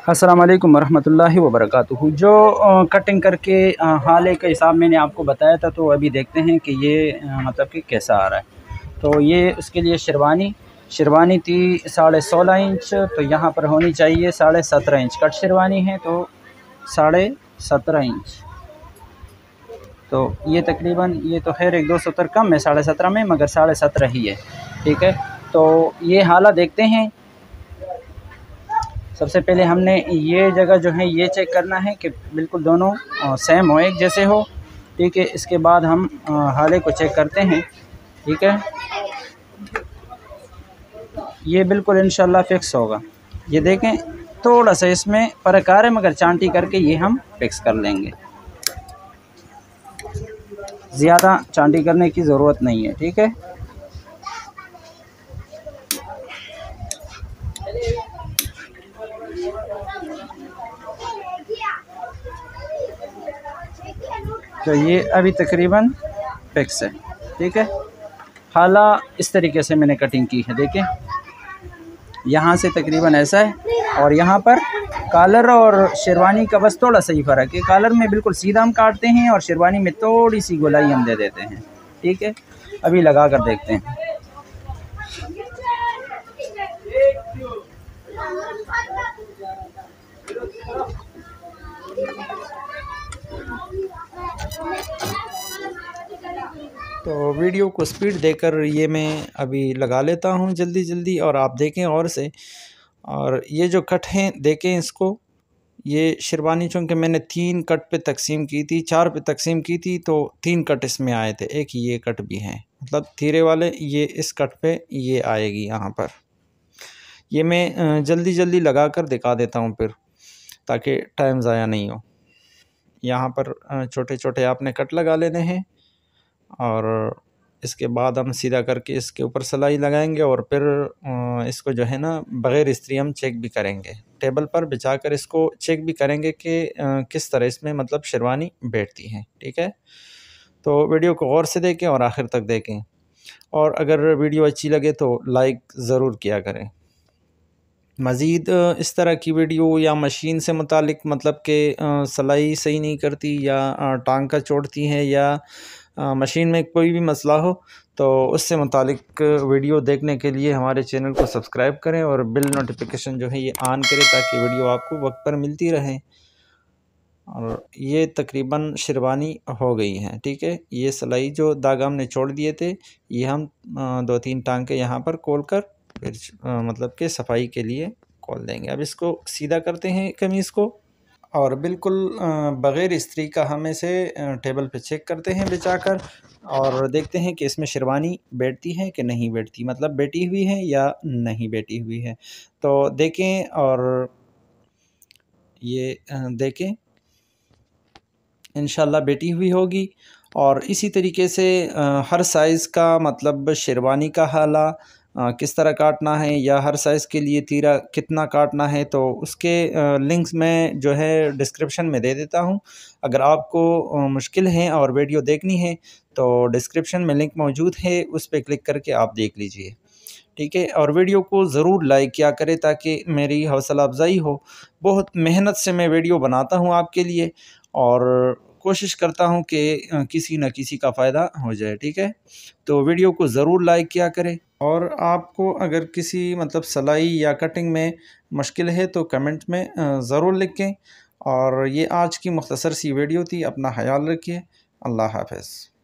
अस्सलाम वालेकुम वरहमतुल्लाहि वबरकातुहू। जो कटिंग करके हाले का हिसाब मैंने आपको बताया था, तो अभी देखते हैं कि ये मतलब कि कैसा आ रहा है। तो ये उसके लिए शेरवानी थी 16.5 इंच, तो यहाँ पर होनी चाहिए 17.5 इंच। कट शेरवानी है तो 17.5 इंच। तो ये तकरीबन, ये तो खैर 1-2 सतर कम है 17.5 में, मगर 17.5 ही है। ठीक है, तो ये हाला देखते हैं। सबसे पहले हमने ये जगह जो है ये चेक करना है कि बिल्कुल दोनों सेम हो, एक जैसे हो। ठीक है, इसके बाद हम हाले को चेक करते हैं। ठीक है, ये बिल्कुल इंशाल्लाह फिक्स होगा। ये देखें, थोड़ा सा इसमें फ़र्क आ रहा है, मगर चांटी करके ये हम फिक्स कर लेंगे। ज़्यादा चांटी करने की ज़रूरत नहीं है। ठीक है, तो ये अभी तकरीबन फिक्स है। ठीक है, हाला इस तरीके से मैंने कटिंग की है। देखें, यहाँ से तकरीबन ऐसा है, और यहाँ पर कॉलर और शेरवानी का बस थोड़ा सा ही फ़र्क है। कॉलर में बिल्कुल सीधा हम काटते हैं और शेरवानी में थोड़ी सी गोलाई हम दे देते हैं। ठीक है, अभी लगा कर देखते हैं। तो वीडियो को स्पीड देकर ये मैं अभी लगा लेता हूँ जल्दी जल्दी, और आप देखें और से। और ये जो कट हैं देखें इसको, ये शेरवानी चूँकि मैंने 3 कट पे तकसीम की थी, 4 पे तकसीम की थी, तो 3 कट इसमें आए थे। एक ये कट भी हैं, मतलब तीरे वाले, ये इस कट पे ये आएगी यहाँ पर। ये मैं जल्दी जल्दी लगा कर दिखा देता हूँ फिर, ताकि टाइम ज़ाया नहीं हो। यहाँ पर छोटे छोटे आपने कट लगा लेने हैं, और इसके बाद हम सीधा करके इसके ऊपर सिलाई लगाएंगे, और फिर इसको जो है ना बग़ैर इस्त्री हम चेक भी करेंगे। टेबल पर बिछाकर इसको चेक भी करेंगे कि किस तरह इसमें मतलब शेरवानी बैठती है। ठीक है, तो वीडियो को गौर से देखें और आखिर तक देखें, और अगर वीडियो अच्छी लगे तो लाइक ज़रूर किया करें। मज़ीद इस तरह की वीडियो या मशीन से मुतालिक, मतलब कि सिलाई सही नहीं करती या टांग का चोड़ती है, या मशीन में कोई भी मसला हो, तो उससे मुतालिक वीडियो देखने के लिए हमारे चैनल को सब्सक्राइब करें और बिल नोटिफिकेशन जो है ये ऑन करें, ताकि वीडियो आपको वक्त पर मिलती रहे। और ये तकरीबन शेरवानी हो गई है। ठीक है, ये सिलाई जो दाग हमने छोड़ दिए थे, ये हम 2-3 टांके यहाँ पर खोल कर फिर मतलब कि सफाई के लिए खोल देंगे। अब इसको सीधा करते हैं कमीज़ को, और बिल्कुल बग़ैर इस्त्री का हम इसे टेबल पे चेक करते हैं बिछाकर, और देखते हैं कि इसमें शेरवानी बैठती है कि नहीं बैठती, मतलब बैठी हुई है या नहीं बैठी हुई है। तो देखें, और ये देखें, इंशाल्लाह बैठी हुई होगी। और इसी तरीके से हर साइज़ का, मतलब शेरवानी का हाला किस तरह काटना है, या हर साइज़ के लिए तीरा कितना काटना है, तो उसके लिंक्स मैं जो है डिस्क्रिप्शन में दे देता हूँ। अगर आपको मुश्किल है और वीडियो देखनी है, तो डिस्क्रिप्शन में लिंक मौजूद है, उस पर क्लिक करके आप देख लीजिए। ठीक है, और वीडियो को ज़रूर लाइक किया करें, ताकि मेरी हौसला अफजाई हो। बहुत मेहनत से मैं वीडियो बनाता हूँ आपके लिए, और कोशिश करता हूँ कि किसी न किसी का फ़ायदा हो जाए। ठीक है, तो वीडियो को ज़रूर लाइक किया करें। और आपको अगर किसी मतलब सिलाई या कटिंग में मुश्किल है, तो कमेंट में ज़रूर लिखें। और ये आज की मुख्तसर सी वीडियो थी। अपना ख्याल रखिए। अल्लाह हाफ़िज़।